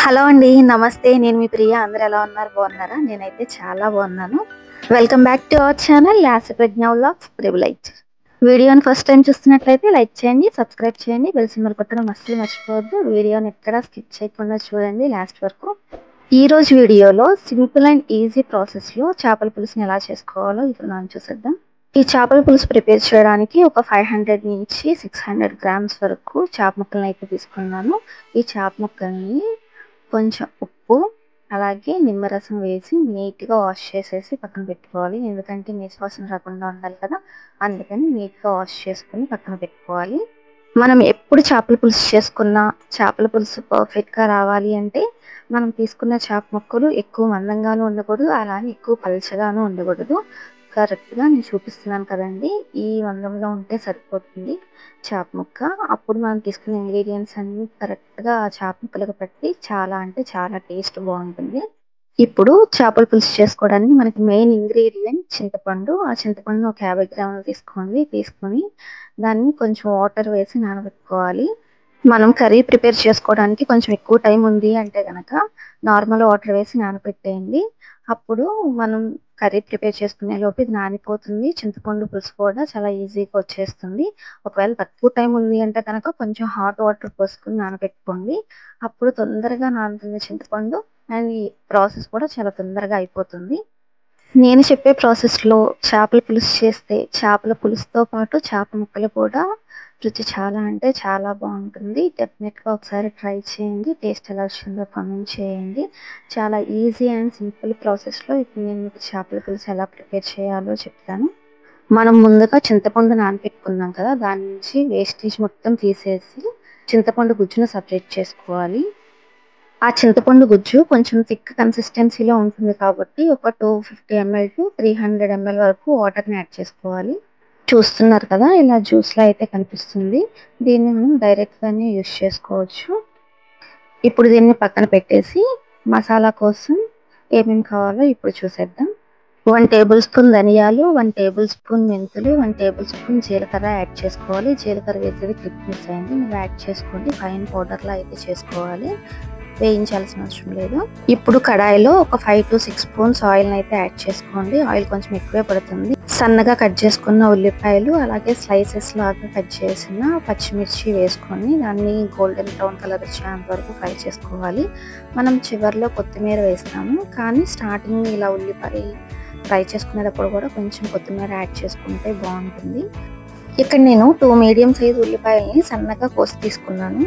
Hello అండి. నమస్తే. నేను మీ ప్రియ. అందరూ ఎలా ఉన్నారు? బాగున్నారా? నేనైతే చాలా బాగున్నాను. Welcome back to our channel last Pragna vlogs ప్రివిలైజ్. వీడియోని ఫస్ట్ టైం చూస్తున్నట్లయితే లైక్ చేయండి, సబ్స్క్రైబ్ చేయండి, బెల్ సింబల్ కొట్టడం అస్సలు మర్చిపోవద్దు. వీడియోని ఎక్కడా స్కిప్ చేయకుండా చూడండి లాస్ట్ వరకు. ఈ రోజు వీడియోలో సింపుల్ అండ్ ఈజీ ప్రాసెస్లో చేపల పులుసుని ఎలా చేసుకోవాలో ఇప్పుడు మనం చూసేద్దాం. ఈ చేపల పులుసు ప్రిపేర్ చేయడానికి ఒక 500 నుంచి 600 గ్రామ్స్ వరకు చేప ముక్కలను అయితే తీసుకున్నాను. ఈ చేప ముక్కల్ని కొంచెం ఉప్పు అలాగే నిమ్మరసం వేసి నీట్గా వాష్ చేసేసి పక్కన పెట్టుకోవాలి. ఎందుకంటే నీచు వాసన రాకుండా ఉండాలి కదా, అందుకని నీట్గా వాష్ చేసుకుని పక్కన పెట్టుకోవాలి. మనం ఎప్పుడు చేపల పులుసు చేసుకున్నా చేపల పులుసు పర్ఫెక్ట్గా రావాలి అంటే మనం తీసుకున్న చేప ముక్కలు ఎక్కువ మందంగానూ ఉండకూడదు, అలానే ఎక్కువ పలచగానూ ఉండకూడదు. కరెక్ట్గా నేను చూపిస్తున్నాను కదండి, ఈ మందంలో ఉంటే సరిపోతుంది చేప ముక్క. అప్పుడు మనం తీసుకున్న ఇంగ్రీడియంట్స్ అన్నీ కరెక్ట్గా చేప ముక్కలకు పట్టి చాలా అంటే చాలా టేస్ట్ బాగుంటుంది. ఇప్పుడు చేపల పులుసు చేసుకోవడానికి మనకి మెయిన్ ఇంగ్రీడియంట్ చింతపండు. ఆ చింతపండును ఒక 50 గ్రాములు తీసుకొని దాన్ని కొంచెం వాటర్ వేసి నానబెట్టుకోవాలి. మనం కర్రీ ప్రిపేర్ చేసుకోవడానికి కొంచెం ఎక్కువ టైం ఉంది అంటే కనుక నార్మల్ వాటర్ వేసి నానబెట్టేయండి. అప్పుడు మనం కర్రీ ప్రిపేర్ చేసుకునే లోపు ఇది నానిపోతుంది. చింతపండు పులుసు కూడా చాలా ఈజీగా వచ్చేస్తుంది. ఒకవేళ తక్కువ టైం ఉంది అంటే కనుక కొంచెం హాట్ వాటర్ పోసుకుని నానబెట్టుకోండి. అప్పుడు తొందరగా నానుతుంది చింతపండు అండ్ ఈ ప్రాసెస్ కూడా చాలా తొందరగా అయిపోతుంది. నేను చెప్పే ప్రాసెస్లో చేపల పులుసు చేస్తే చేపల పులుసుతో పాటు చేప ముక్కలు కూడా రుచి చాలా అంటే చాలా బాగుంటుంది. డెఫినెట్గా ఒకసారి ట్రై చేయండి. టేస్ట్ ఎలా వచ్చిందో కామెంట్ చేయండి. చాలా ఈజీ అండ్ సింపుల్ ప్రాసెస్లో ఇప్పుడు నేను మీకు చేపల పులుసు ఎలా ప్రిపేర్ చేయాలో చెప్తాను. మనం ముందుగా చింతపండు నానబెట్టుకున్నాం కదా, దాని నుంచి వేస్టేజ్ మొత్తం తీసేసి చింతపండు గుజ్జును సపరేట్ చేసుకోవాలి. ఆ చింతపండు గుజ్జు కొంచెం థిక్ కన్సిస్టెన్సీలో ఉంటుంది కాబట్టి ఒక 250 ml టు 300 ml వరకు వాటర్ని యాడ్ చేసుకోవాలి. చూస్తున్నారు కదా, ఇలా జ్యూస్లో అయితే కనిపిస్తుంది. దీన్ని మనం డైరెక్ట్గానే యూస్ చేసుకోవచ్చు. ఇప్పుడు దీన్ని పక్కన పెట్టేసి మసాలా కోసం ఏమేమి కావాలో ఇప్పుడు చూసేద్దాం. 1 టేబుల్ స్పూన్ ధనియాలు, 1 టేబుల్ స్పూన్ మెంతులు, 1 టేబుల్ స్పూన్ జీలకర్ర యాడ్ చేసుకోవాలి. జీలకర్ర వేసేది క్లిప్ మిస్ అయింది, మీరు యాడ్ చేసుకోండి. ఫైన్ పౌడర్లా అయితే చేసుకోవాలి, వేయించాల్సిన అవసరం లేదు. ఇప్పుడు కడాయిలో ఒక 5 to 6 స్పూన్స్ ఆయిల్ని అయితే యాడ్ చేసుకోండి. ఆయిల్ కొంచెం ఎక్కువే పడుతుంది. సన్నగా కట్ చేసుకున్న ఉల్లిపాయలు అలాగే స్లైసెస్ లాగా కట్ చేసిన పచ్చిమిర్చి వేసుకొని దాన్ని గోల్డెన్ బ్రౌన్ కలర్ వచ్చేంత వరకు ఫ్రై చేసుకోవాలి. మనం చివరిలో కొత్తిమీర వేస్తాము, కానీ స్టార్టింగ్ ఇలా ఉల్లిపాయ ఫ్రై చేసుకునేటప్పుడు కూడా కొంచెం కొత్తిమీర యాడ్ చేసుకుంటే బాగుంటుంది. ఇక్కడ నేను 2 మీడియం సైజ్ ఉల్లిపాయల్ని సన్నగా కోసి తీసుకున్నాను.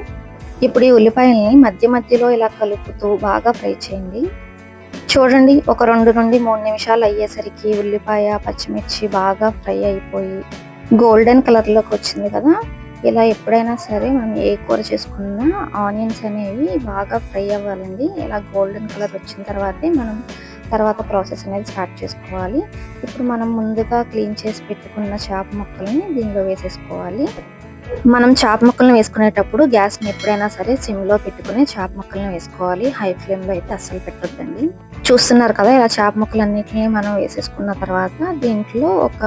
ఇప్పుడు ఈ ఉల్లిపాయల్ని మధ్య మధ్యలో ఇలా కలుపుతూ బాగా ఫ్రై చేయండి. చూడండి, ఒక 2 నుండి 3 నిమిషాలు అయ్యేసరికి ఉల్లిపాయ పచ్చిమిర్చి బాగా ఫ్రై అయిపోయి గోల్డెన్ కలర్లోకి వచ్చింది కదా. ఇలా ఎప్పుడైనా సరే మనం ఏ కూర చేసుకున్నా ఆనియన్స్ అనేవి బాగా ఫ్రై అవ్వాలండి. ఇలా గోల్డెన్ కలర్ వచ్చిన తర్వాతే మనం తర్వాత ప్రాసెస్ అనేది స్టార్ట్ చేసుకోవాలి. ఇప్పుడు మనం ముందుగా క్లీన్ చేసి పెట్టుకున్న చేప ముక్కల్ని దీనిలో వేసేసుకోవాలి. మనం చేప ముక్కలను వేసుకునేటప్పుడు గ్యాస్ని ఎప్పుడైనా సరే సిమ్లో పెట్టుకుని చేప ముక్కలను వేసుకోవాలి. హై ఫ్లేమ్లో అయితే అస్సలు పెట్టొద్దండి. చూస్తున్నారు కదా, ఇలా చేప ముక్కలన్నిటిని మనం వేసేసుకున్న తర్వాత దీంట్లో ఒక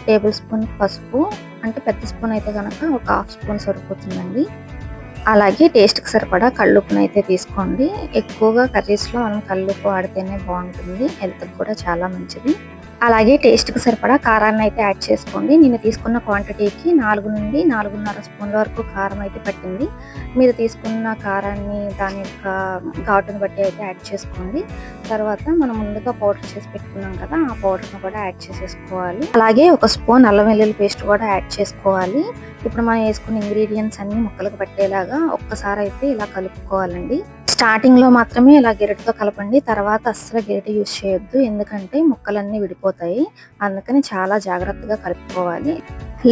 టేబుల్ స్పూన్ పసుపు, అంటే పెద్ద స్పూన్ అయితే కనుక ఒక 1/2 స్పూన్ సరిపోతుందండి. అలాగే టేస్ట్కి సరిపడా కల్లుప్పును అయితే తీసుకోండి. ఎక్కువగా కర్రీస్లో మనం కల్లుప్పు వాడితేనే బాగుంటుంది, హెల్త్కి కూడా చాలా మంచిది. అలాగే టేస్ట్కి సరిపడా కారాన్ని అయితే యాడ్ చేసుకోండి. నేను తీసుకున్న క్వాంటిటీకి 4 నుండి 4.5 స్పూన్ల వరకు కారం అయితే పట్టింది. మీరు తీసుకున్న కారాన్ని దాని యొక్క ఘాటును బట్టి అయితే యాడ్ చేసుకోండి. తర్వాత మనం ముందుగా పౌడర్ చేసి పెట్టుకున్నాం కదా, ఆ పౌడర్ను కూడా యాడ్ చేసేసుకోవాలి. అలాగే ఒక స్పూన్ అల్లం వెల్లుల్లి పేస్ట్ కూడా యాడ్ చేసుకోవాలి. ఇప్పుడు మనం వేసుకున్న ఇంగ్రీడియంట్స్ అన్ని ముక్కలకు పట్టేలాగా ఒక్కసారి అయితే ఇలా కలుపుకోవాలండి. స్టార్టింగ్లో మాత్రమే ఇలా గెరటితో కలపండి, తర్వాత అస్సలు గెరటి యూజ్ చేయొద్దు, ఎందుకంటే ముక్కలన్నీ విడిపోతాయి. అందుకని చాలా జాగ్రత్తగా కలుపుకోవాలి.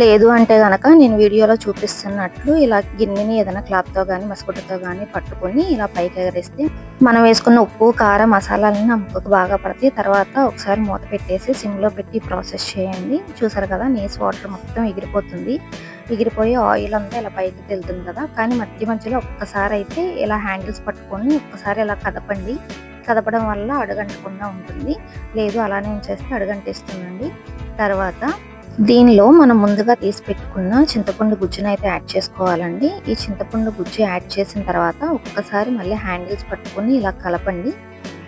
లేదు అంటే కనుక నేను వీడియోలో చూపిస్తున్నట్లు ఇలా గిన్నెని ఏదైనా క్లాత్తో కానీ మసగుడ్డతో కానీ పట్టుకొని ఇలా పైకి ఎగరేస్తే మనం వేసుకున్న ఉప్పు కారం మసాలాలను ఆ ముక్కకు బాగా పడతాయి. తర్వాత ఒకసారి మూత పెట్టేసి సిమ్లో పెట్టి ప్రాసెస్ చేయండి. చూసారు కదా, నీసు వాటర్ మొత్తం ఎగిరిపోయి ఆయిల్ అంతా ఇలా పైకి తెలుతుంది కదా. కానీ మధ్య మధ్యలో ఒక్కసారి అయితే ఇలా హ్యాండిల్స్ పట్టుకొని ఒక్కసారి ఇలా కదపండి. కదపడం వల్ల అడుగంటకుండా ఉంటుంది. లేదు అలానే ఉంచేస్తే అడుగంటేస్తుందండి. తర్వాత దీనిలో మనం ముందుగా తీసి పెట్టుకున్న చింతపండు గుజ్జును అయితే యాడ్ చేసుకోవాలండి. ఈ చింతపండు గుజ్జు యాడ్ చేసిన తర్వాత ఒక్కసారి మళ్ళీ హ్యాండిల్స్ పట్టుకొని ఇలా కలపండి.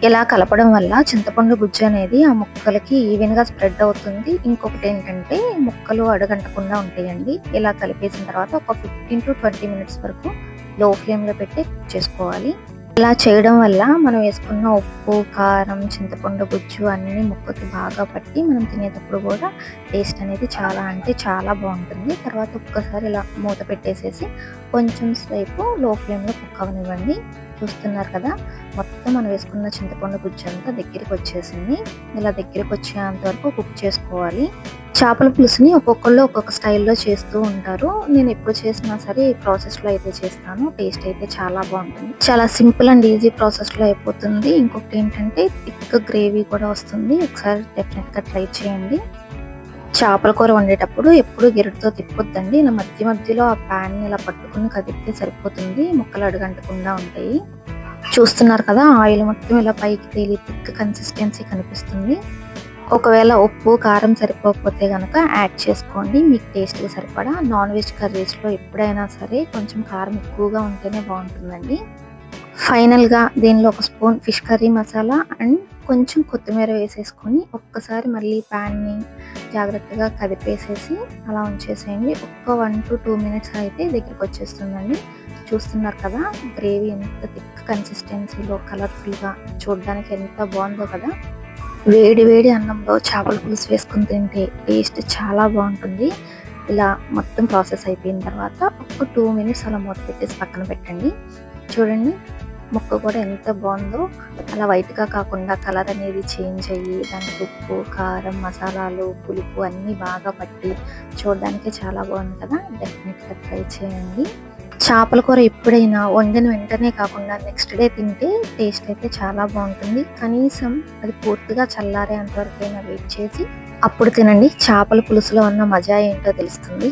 ఇలా కలపడం వల్ల చింతపండు గుజ్జు అనేది ఆ ముక్కలకి ఈవెన్గా స్ప్రెడ్ అవుతుంది. ఇంకొకటి ఏంటంటే ముక్కలు అడుగంటకుండా ఉంటాయండి. ఇలా కలిపేసిన తర్వాత ఒక 15 to 20 మినిట్స్ వరకు లో ఫ్లేమ్లో పెట్టి కుక్ చేసుకోవాలి. ఇలా చేయడం వల్ల మనం వేసుకున్న ఉప్పు, కారం, చింతపండు గుజ్జు అన్నీ ముక్కకి బాగా పట్టి మనం తినేటప్పుడు కూడా టేస్ట్ అనేది చాలా అంటే చాలా బాగుంటుంది. తర్వాత ఒక్కసారి ఇలా మూత పెట్టేసేసి కొంచెం సేపు లో ఫ్లేమ్లో కుక్ అవనివ్వండి. చూస్తున్నారు కదా, మొత్తం మనం వేసుకున్న చింతపండు గుజ్జు అంతా దగ్గరికి వచ్చేసింది. ఇలా దగ్గరికి వచ్చేంత వరకు కుక్ చేసుకోవాలి. చేపల పులుసుని ఒక్కొక్కళ్ళు ఒక్కొక్క స్టైల్లో చేస్తూ ఉంటారు. నేను ఎప్పుడు చేసినా సరే ఈ ప్రాసెస్లో అయితే చేస్తాను. టేస్ట్ అయితే చాలా బాగుంటుంది. చాలా సింపుల్ అండ్ ఈజీ ప్రాసెస్లో అయిపోతుంది. ఇంకొకటి ఏంటంటే థిక్ గ్రేవీ కూడా వస్తుంది. ఒకసారి డెఫినెట్గా ట్రై చేయండి. చేపల కూర వండేటప్పుడు ఎప్పుడు గెరటితో తిప్పొద్దండి. ఇలా మధ్య మధ్యలో ఆ ప్యాన్ని ఇలా పట్టుకుని కదిపితే సరిపోతుంది. ముక్కలు అడుగంటకుండా ఉంటాయి. చూస్తున్నారు కదా, ఆయిల్ మొత్తం ఇలా పైకి తేలి థిక్ కన్సిస్టెన్సీ కనిపిస్తుంది. ఒకవేళ ఉప్పు, కారం సరిపోకపోతే కనుక యాడ్ చేసుకోండి మీకు టేస్ట్కి సరిపడా. నాన్ వెజ్ కర్రీస్లో ఎప్పుడైనా సరే కొంచెం కారం ఎక్కువగా ఉంటేనే బాగుంటుందండి. ఫైనల్గా దీనిలో ఒక spoon fish curry masala and కొంచెం కొత్తిమీర వేసేసుకొని ఒక్కసారి మళ్ళీ ప్యాన్ని జాగ్రత్తగా కదిపేసేసి అలా ఉంచేసేయండి. ఒక్క 1 to 2 మినిట్స్ అయితే దగ్గరికి వచ్చేస్తుందండి. చూస్తున్నారు కదా, గ్రేవీ ఎంత థిక్ కన్సిస్టెన్సీలో కలర్ఫుల్గా చూడడానికి ఎంత బాగుందో కదా. వేడి వేడి అన్నంలో చేపల పులుసు వేసుకుని తింటే టేస్ట్ చాలా బాగుంటుంది. ఇలా మొత్తం ప్రాసెస్ అయిపోయిన తర్వాత ఒక 2 మినిట్స్ అలా మూత పెట్టేసి పక్కన పెట్టండి. చూడండి, ముక్క కూడా ఎంత బాగుందో. అలా వైట్గా కాకుండా కలర్ అనేది చేంజ్ అయ్యి దానికి ఉప్పు, కారం, మసాలాలు, పులుపు అన్నీ బాగా పట్టి చూడడానికి చాలా బాగుంది కదా. డెఫినెట్గా ట్రై చేయండి. చేపల కూర ఎప్పుడైనా వండిన వెంటనే కాకుండా నెక్స్ట్ డే తింటే టేస్ట్ అయితే చాలా బాగుంటుంది. కనీసం అది పూర్తిగా చల్లారేంతవరకైనా వెయిట్ చేసి అప్పుడు తినండి. చేపల పులుసులో ఉన్న మజా ఏంటో తెలుస్తుంది.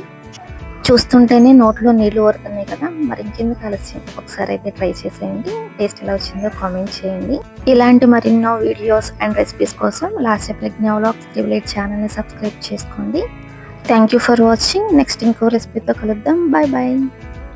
చూస్తుంటేనే నోట్లో నీళ్లు ఊరుతున్నాయి కదా. మరి ఇంకెందుకు ఆలస్యం, ఒకసారి అయితే ట్రై చేసేయండి. టేస్ట్ ఎలా వచ్చిందో కామెంట్ చేయండి. ఇలాంటి మరెన్నో వీడియోస్ అండ్ రెసిపీస్ కోసం లాస్య ప్రజ్ఞ వ్లాగ్స్ త్రిబుల్8 ఛానల్ని సబ్స్క్రైబ్ చేసుకోండి. Thank you for watching. Next ఇంకో రెసిపీతో కలుద్దాం. Bye bye.